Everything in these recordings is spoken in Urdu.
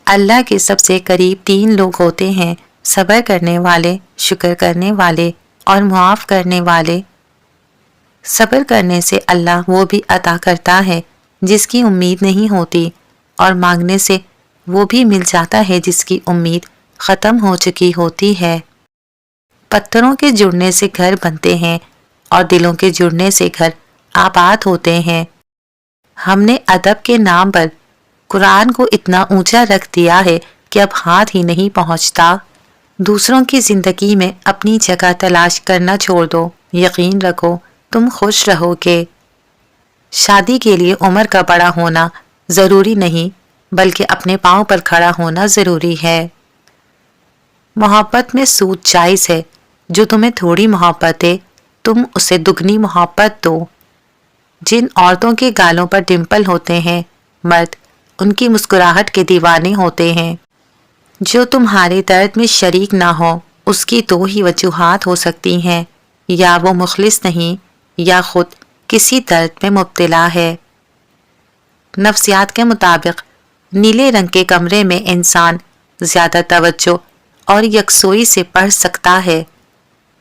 اللہ کے سب سے قریب 3 لوگ ہوتے ہیں: صبر کرنے والے، شکر کرنے والے اور معاف کرنے والے۔ صبر کرنے سے اللہ وہ بھی عطا کرتا ہے جس کی امید نہیں ہوتی، اور مانگنے سے وہ بھی مل جاتا ہے جس کی امید ختم ہو چکی ہوتی ہے۔ پتھروں کے جڑنے سے گھر بنتے ہیں اور دلوں کے جڑنے سے گھر آباد ہوتے ہیں۔ ہم نے ادب کے نام پر قرآن کو اتنا اونچا رکھ دیا ہے کہ اب ہاتھ ہی نہیں پہنچتا۔ دوسروں کی زندگی میں اپنی جگہ تلاش کرنا چھوڑ دو، یقین رکھو تم خوش رہو گے۔ شادی کے لیے عمر کا بڑا ہونا ضروری نہیں، بلکہ اپنے پاؤں پر کھڑا ہونا ضروری ہے۔ محبت میں سود جائز ہے، جو تمہیں تھوڑی محبت ہے تم اسے دگنی محبت دو۔ جن عورتوں کے گالوں پر ڈمپل ہوتے ہیں، مرد ان کی مسکراہٹ کے دیوانے ہوتے ہیں۔ جو تمہارے درد میں شریک نہ ہو، اس کی 2 ہی وجوہات ہو سکتی ہیں: یا وہ مخلص نہیں، یا خود کسی درد میں مبتلا ہے۔ نفسیات کے مطابق نیلے رنگ کے کمرے میں انسان زیادہ توجہ اور یکسوئی سے پڑھ سکتا ہے۔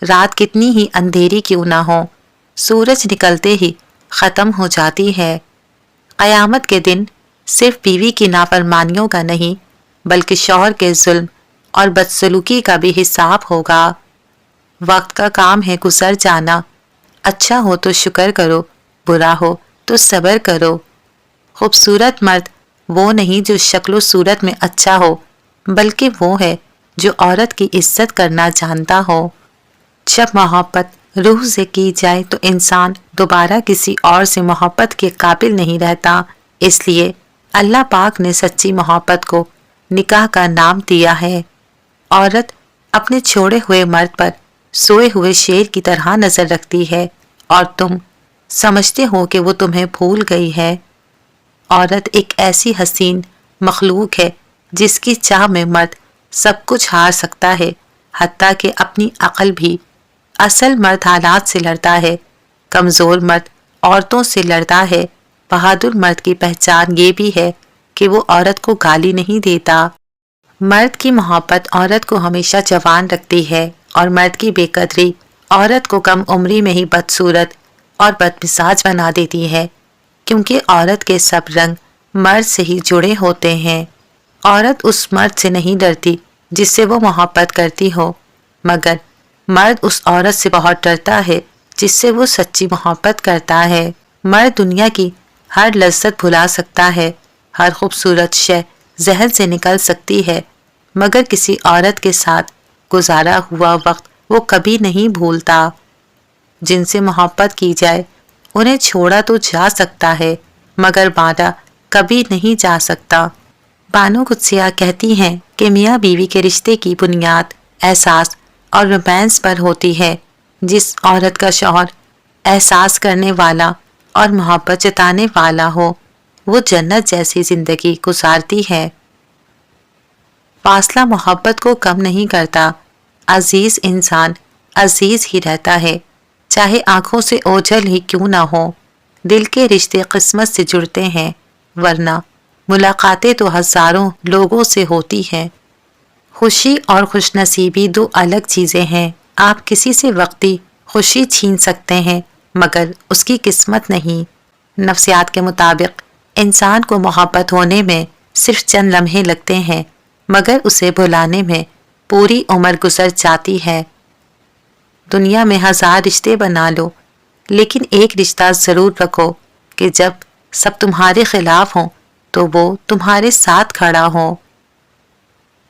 رات کتنی ہی اندھیری کیوں نہ ہو، سورج نکلتے ہی ختم ہو جاتی ہے۔ قیامت کے دن صرف بیوی کی نافرمانیوں کا نہیں، بلکہ شوہر کے ظلم اور بدسلوکی کا بھی حساب ہوگا۔ وقت کا کام ہے گزر جانا، اچھا ہو تو شکر کرو، برا ہو تو صبر کرو۔ خوبصورت مرد وہ نہیں جو شکل و صورت میں اچھا ہو، بلکہ وہ ہے جو عورت کی عزت کرنا جانتا ہو۔ جب محبت روح سے کی جائے تو انسان دوبارہ کسی اور سے محبت کے قابل نہیں رہتا۔ اس لیے اللہ پاک نے سچی محبت کو نکاح کا نام دیا ہے۔ عورت اپنے چھوڑے ہوئے مرد پر سوئے ہوئے شیر کی طرح نظر رکھتی ہے، اور تم سمجھتے ہو کہ وہ تمہیں بھول گئی ہے۔ عورت ایک ایسی حسین مخلوق ہے جس کی چاہ میں مرد سب کچھ ہار سکتا ہے، حتیٰ کہ اپنی عقل بھی۔ اصل مرد حالات سے لڑتا ہے، کمزور مرد عورتوں سے لڑتا ہے۔ بہادر مرد کی پہچان یہ بھی ہے کہ وہ عورت کو گالی نہیں دیتا۔ مرد کی محبت عورت کو ہمیشہ جوان رکھتی ہے، اور مرد کی بے قدری عورت کو کم عمری میں ہی بدصورت اور بدمزاج بنا دیتی ہے، کیونکہ عورت کے سب رنگ مرد سے ہی جڑے ہوتے ہیں۔ عورت اس مرد سے نہیں ڈرتی جس سے وہ محبت کرتی ہو، مگر مرد اس عورت سے بہت ڈرتا ہے جس سے وہ سچی محبت کرتا ہے۔ مرد دنیا کی ہر لذت بھلا سکتا ہے، ہر خوبصورت شے ذہن سے نکل سکتی ہے، مگر کسی عورت کے ساتھ گزارا ہوا وقت وہ کبھی نہیں بھولتا۔ جن سے محبت کی جائے انہیں چھوڑا تو جا سکتا ہے، مگر باندھا کبھی نہیں جا سکتا۔ بانو قدسیہ کہتی ہیں کہ میاں بیوی کے رشتے کی بنیاد احساس اور رومانس پر ہوتی ہے۔ جس عورت کا شوہر احساس کرنے والا اور محبت جتانے والا ہو، وہ جنت جیسی زندگی گزارتی ہے۔ فاصلہ محبت کو کم نہیں کرتا، عزیز انسان عزیز ہی رہتا ہے، چاہے آنکھوں سے اوجھل ہی کیوں نہ ہو۔ دل کے رشتے قسمت سے جڑتے ہیں، ورنہ ملاقاتیں تو ہزاروں لوگوں سے ہوتی ہیں۔ خوشی اور خوش نصیبی 2 الگ چیزیں ہیں۔ آپ کسی سے وقتی خوشی چھین سکتے ہیں، مگر اس کی قسمت نہیں۔ نفسیات کے مطابق انسان کو محبت ہونے میں صرف چند لمحے لگتے ہیں، مگر اسے بھلانے میں پوری عمر گزر جاتی ہے۔ دنیا میں 1000 رشتے بنا لو، لیکن ایک رشتہ ضرور رکھو کہ جب سب تمہارے خلاف ہوں تو وہ تمہارے ساتھ کھڑا ہو۔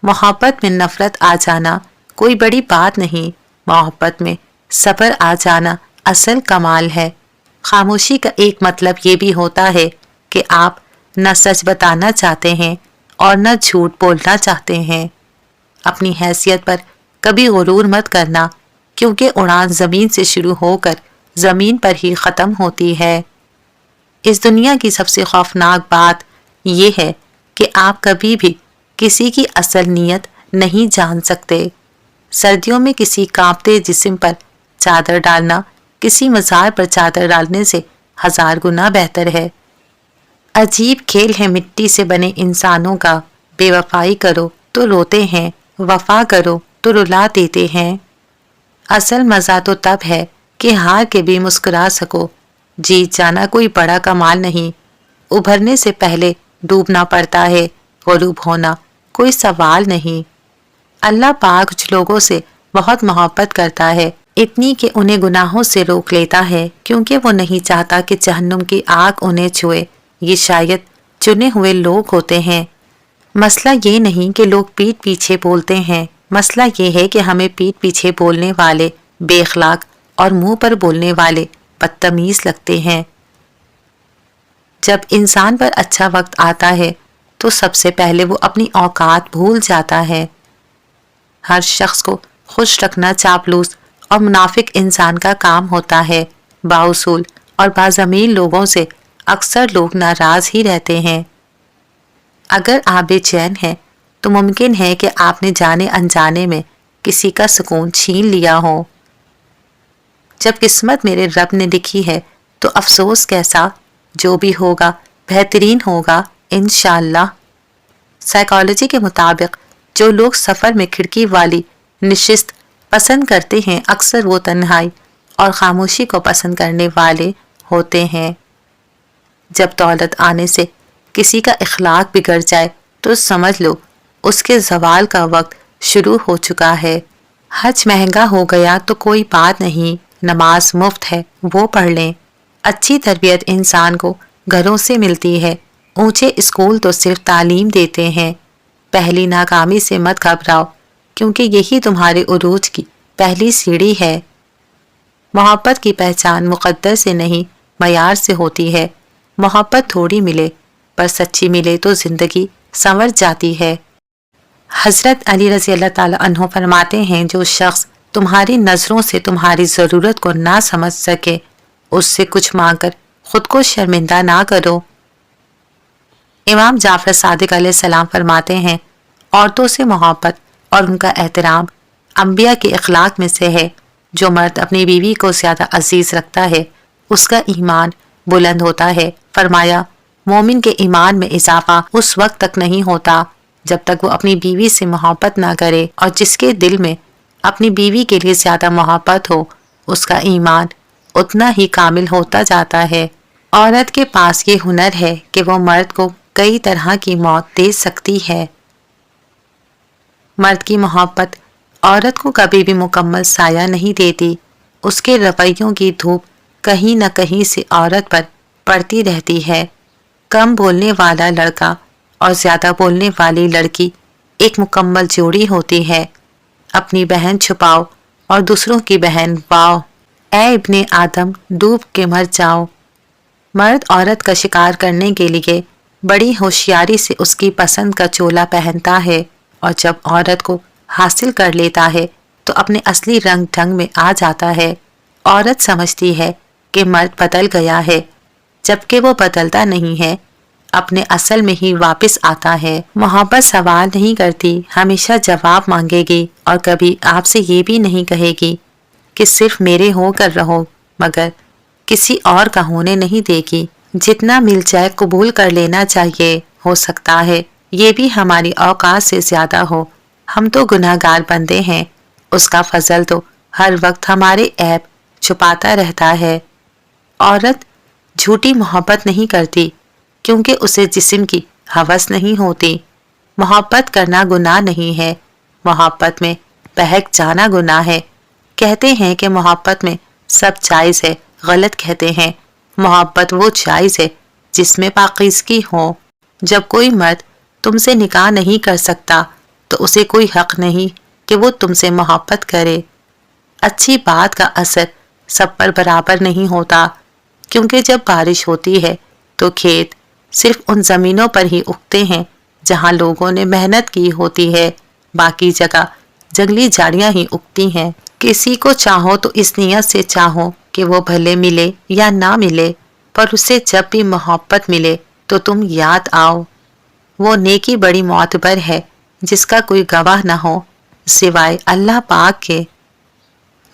محبت میں نفرت آ جانا کوئی بڑی بات نہیں، محبت میں صبر آ جانا اصل کمال ہے۔ خاموشی کا ایک مطلب یہ بھی ہوتا ہے کہ آپ نہ سچ بتانا چاہتے ہیں اور نہ جھوٹ بولنا چاہتے ہیں۔ اپنی حیثیت پر کبھی غرور مت کرنا، کیونکہ اڑان زمین سے شروع ہو کر زمین پر ہی ختم ہوتی ہے۔ اس دنیا کی سب سے خوفناک بات یہ ہے کہ آپ کبھی بھی کسی کی اصل نیت نہیں جان سکتے۔ سردیوں میں کسی کانپتے جسم پر چادر ڈالنا کسی مزار پر چادر ڈالنے سے 1000 گنا بہتر ہے۔ عجیب کھیل ہے مٹی سے بنے انسانوں کا، بے وفائی کرو تو روتے ہیں، وفا کرو تو رلا دیتے ہیں۔ اصل مزہ تو تب ہے کہ ہار کے بھی مسکرا سکو۔ جیت جانا کوئی بڑا کمال نہیں، ابھرنے سے پہلے ڈوبنا پڑتا ہے، غروب ہونا کوئی سوال نہیں۔ اللہ پاک کچھ لوگوں سے بہت محبت کرتا ہے، اتنی کہ انہیں گناہوں سے روک لیتا ہے، کیونکہ وہ نہیں چاہتا کہ جہنم کی آگ انہیں چھوئے۔ یہ شاید چنے ہوئے لوگ ہوتے ہیں۔ مسئلہ یہ نہیں کہ لوگ پیٹھ پیچھے بولتے ہیں، مسئلہ یہ ہے کہ ہمیں پیٹھ پیچھے بولنے والے بے اخلاق اور منہ پر بولنے والے بدتمیز لگتے ہیں۔ جب انسان پر اچھا وقت آتا ہے تو سب سے پہلے وہ اپنی اوقات بھول جاتا ہے۔ ہر شخص کو خوش رکھنا چاپلوس اور منافق انسان کا کام ہوتا ہے۔ بااصول اور باضمیر لوگوں سے اکثر لوگ ناراض ہی رہتے ہیں۔ اگر آپ بے چین ہیں تو ممکن ہے کہ آپ نے جانے انجانے میں کسی کا سکون چھین لیا ہو۔ جب قسمت میرے رب نے لکھی ہے تو افسوس کیسا، جو بھی ہوگا بہترین ہوگا انشاءاللہ۔ سائیکالوجی کے مطابق جو لوگ سفر میں کھڑکی والی نشست پسند کرتے ہیں اکثر وہ تنہائی اور خاموشی کو پسند کرنے والے ہوتے ہیں۔ جب دولت آنے سے کسی کا اخلاق بگڑ جائے تو سمجھ لو اس کے زوال کا وقت شروع ہو چکا ہے۔ حج مہنگا ہو گیا تو کوئی بات نہیں، نماز مفت ہے وہ پڑھ لیں۔ اچھی تربیت انسان کو گھروں سے ملتی ہے، اونچے اسکول تو صرف تعلیم دیتے ہیں۔ پہلی ناکامی سے مت گھبراؤ، کیونکہ یہی تمہارے عروج کی پہلی سیڑھی ہے۔ محبت کی پہچان مقدر سے نہیں معیار سے ہوتی ہے۔ محبت تھوڑی ملے پر سچی ملے تو زندگی سنور جاتی ہے۔ حضرت علی رضی اللہ تعالی عنہ فرماتے ہیں، جو شخص تمہاری نظروں سے تمہاری ضرورت کو نہ سمجھ سکے اس سے کچھ مانگ کر خود کو شرمندہ نہ کرو۔ امام جعفر صادق علیہ السلام فرماتے ہیں، عورتوں سے محبت اور ان کا احترام انبیاء کے اخلاق میں سے ہے۔ جو مرد اپنی بیوی کو زیادہ عزیز رکھتا ہے اس کا ایمان بلند ہوتا ہے۔ فرمایا، مومن کے ایمان میں اضافہ اس وقت تک نہیں ہوتا جب تک وہ اپنی بیوی سے محبت نہ کرے، اور جس کے دل میں اپنی بیوی کے لیے زیادہ محبت ہو اس کا ایمان اتنا ہی کامل ہوتا جاتا ہے۔ عورت کے پاس یہ ہنر ہے کہ وہ مرد کو کئی طرح کی موت دے سکتی ہے۔ مرد کی محبت عورت کو کبھی بھی مکمل سایہ نہیں دیتی، اس کے رویوں کی دھوپ کہیں نہ کہیں سے عورت پر پڑتی رہتی ہے۔ کم بولنے والا لڑکا اور زیادہ بولنے والی لڑکی ایک مکمل جوڑی ہوتی ہے۔ اپنی بہن چھپاؤ اور دوسروں کی بہن واؤ، اے ابن آدم ڈوب کے مر جاؤ۔ مرد عورت کا شکار کرنے کے لیے بڑی ہوشیاری سے اس کی پسند کا چولا پہنتا ہے، اور جب عورت کو حاصل کر لیتا ہے تو اپنے اصلی رنگ ڈھنگ میں آ جاتا ہے۔ عورت سمجھتی ہے کہ مرد بدل گیا ہے، جبکہ وہ بدلتا نہیں ہے، اپنے اصل میں ہی واپس آتا ہے۔ محبت سوال نہیں کرتی، ہمیشہ جواب مانگے گی، اور کبھی آپ سے یہ بھی نہیں کہے گی کہ صرف میرے ہو کر رہو، مگر کسی اور کا ہونے نہیں دے گی۔ جتنا مل جائے قبول کر لینا چاہیے، ہو سکتا ہے یہ بھی ہماری اوقات سے زیادہ ہو، ہم تو گناہ گار بندے ہیں، اس کا فضل تو ہر وقت ہمارے عیب چھپاتا رہتا ہے۔ عورت جھوٹی محبت نہیں کرتی کیونکہ اسے جسم کی ہوس نہیں ہوتی۔ محبت کرنا گناہ نہیں ہے، محبت میں بہک جانا گناہ ہے۔ کہتے ہیں کہ محبت میں سب جائز ہے، غلط کہتے ہیں۔ محبت وہ جائز ہے جس میں پاکیزگی ہو۔ جب کوئی مرد تم سے نکاح نہیں کر سکتا تو اسے کوئی حق نہیں کہ وہ تم سے محبت کرے۔ اچھی بات کا اثر سب پر برابر نہیں ہوتا، کیونکہ جب بارش ہوتی ہے تو کھیت صرف ان زمینوں پر ہی اگتے ہیں جہاں لوگوں نے محنت کی ہوتی ہے، باقی جگہ جنگلی جھاڑیاں ہی اگتی ہیں۔ کسی کو چاہو تو اس نیت سے چاہو کہ وہ بھلے ملے یا نہ ملے، پر اسے جب بھی محبت ملے تو تم یاد آؤ۔ وہ نیکی بڑی معتبر ہے جس کا کوئی گواہ نہ ہو سوائے اللہ پاک کے۔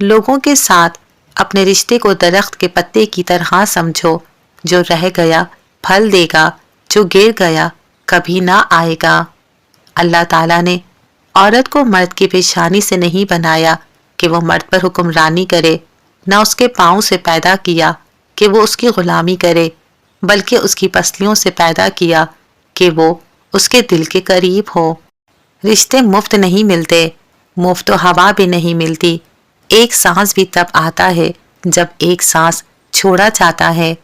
لوگوں کے ساتھ اپنے رشتے کو درخت کے پتے کی طرح سمجھو، جو رہ گیا پھل دے گا، جو گر گیا کبھی نہ آئے گا۔ اللہ تعالیٰ نے عورت کو مرد کی پیشانی سے نہیں بنایا کہ وہ مرد پر حکمرانی کرے، نہ اس کے پاؤں سے پیدا کیا کہ وہ اس کی غلامی کرے، بلکہ اس کی پسلیوں سے پیدا کیا کہ وہ اس کے دل کے قریب ہو۔ رشتے مفت نہیں ملتے، مفت و ہوا بھی نہیں ملتی۔ ایک سانس بھی تب آتا ہے جب ایک سانس چھوڑا جاتا ہے۔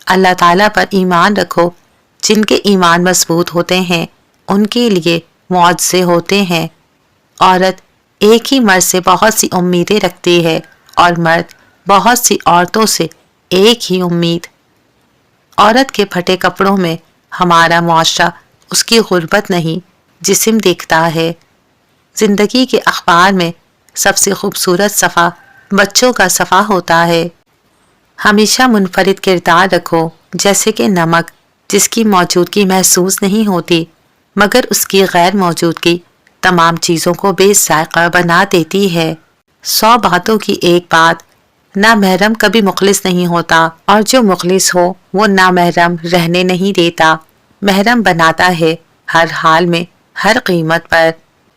اللہ تعالیٰ پر ایمان رکھو، جن کے ایمان مضبوط ہوتے ہیں ان کے لیے معجزے ہوتے ہیں۔ عورت ایک ہی مرد سے بہت سی امیدیں رکھتی ہے اور مرد بہت سی عورتوں سے ایک ہی امید۔ عورت کے پھٹے کپڑوں میں ہمارا معاشرہ اس کی غربت نہیں جسم دیکھتا ہے۔ زندگی کے اخبار میں سب سے خوبصورت صفحہ بچوں کا صفحہ ہوتا ہے۔ ہمیشہ منفرد کردار رکھو، جیسے کہ نمک جس کی موجودگی محسوس نہیں ہوتی مگر اس کی غیر موجودگی تمام چیزوں کو بے ذائقہ بنا دیتی ہے۔ 100 باتوں کی ایک بات، نامحرم کبھی مخلص نہیں ہوتا، اور جو مخلص ہو وہ نامحرم رہنے نہیں دیتا، محرم بناتا ہے ہر حال میں، ہر قیمت پر۔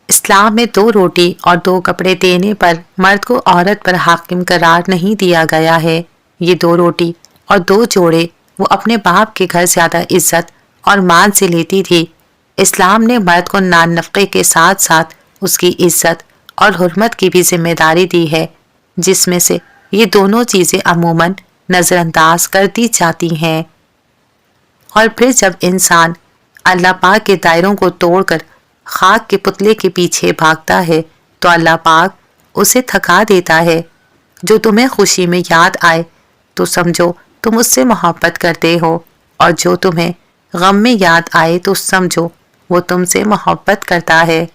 اسلام میں 2 روٹی اور 2 کپڑے دینے پر مرد کو عورت پر حاکم قرار نہیں دیا گیا ہے۔ یہ 2 روٹی اور 2 جوڑے وہ اپنے باپ کے گھر زیادہ عزت اور مان سے لیتی تھی۔ اسلام نے مرد کو نان نفقے کے ساتھ ساتھ اس کی عزت اور حرمت کی بھی ذمہ داری دی ہے، جس میں سے یہ دونوں چیزیں عموماً نظر انداز کر دی جاتی ہیں۔ اور پھر جب انسان اللہ پاک کے دائروں کو توڑ کر خاک کے پتلے کے پیچھے بھاگتا ہے تو اللہ پاک اسے تھکا دیتا ہے۔ جو تمہیں خوشی میں یاد آئے تو سمجھو تم اس سے محبت کرتے ہو، اور جو تمہیں غم میں یاد آئے تو سمجھو وہ تم سے محبت کرتا ہے۔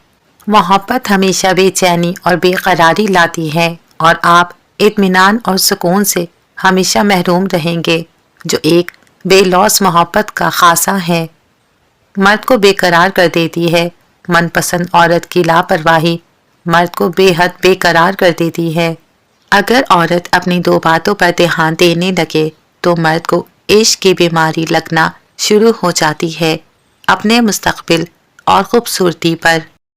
محبت ہمیشہ بے چینی اور بے قراری لاتی ہے، اور آپ اطمینان اور سکون سے ہمیشہ محروم رہیں گے، جو ایک بے لوث محبت کا خاصہ ہے۔ مرد کو بے قرار کر دیتی ہے من پسند عورت کی لاپرواہی، مرد کو بے حد بے قرار کر دیتی ہے۔ اگر عورت اپنی 2 باتوں پر دھیان دینے لگے تو مرد کو عشق کی بیماری لگنا شروع ہو جاتی ہے، اپنے مستقبل اور خوبصورتی پر۔